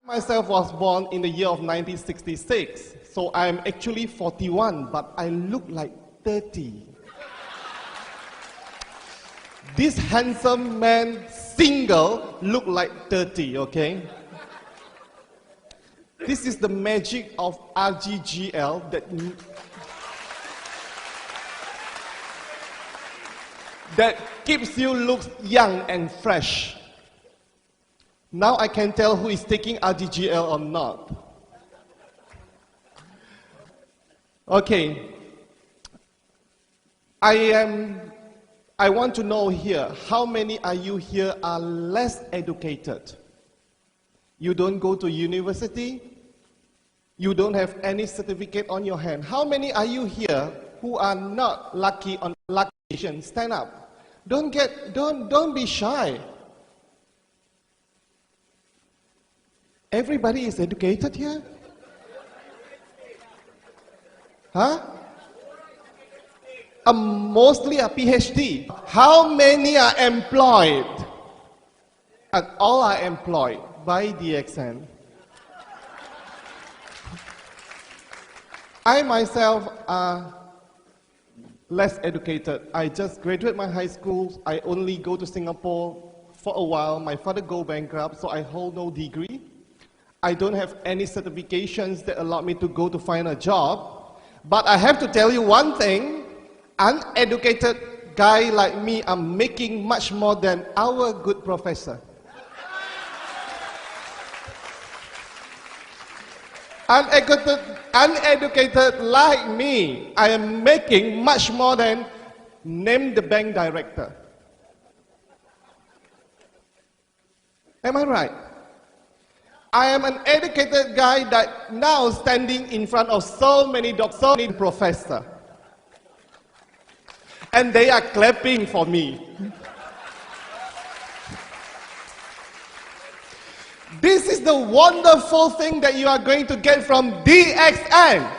Myself was born in the year of 1966, so I'm actually 41, but I look like 30. This handsome man, single, look like 30, okay? This is the magic of RGGL that keeps you look young and fresh. Now I can tell who is taking RGGL or not. Okay. I want to know here, how many are you here are less educated? You don't go to university? You don't have any certificate on your hand. How many are you here who are not lucky on lucky? Stand up. Don't be shy. Everybody is educated here? Huh? Mostly a PhD. How many are employed? And all are employed by DXN. I myself are less educated. I just graduated my high school. I only go to Singapore for a while. My father go bankrupt, so I hold no degree. I don't have any certifications that allow me to go to find a job. But I have to tell you one thing, uneducated guy like me are making much more than our good professor. Uneducated like me, I am making much more than name the bank director. Am I right? I am an educated guy that now standing in front of so many doctors, so many professors. And they are clapping for me. This is the wonderful thing that you are going to get from DXN.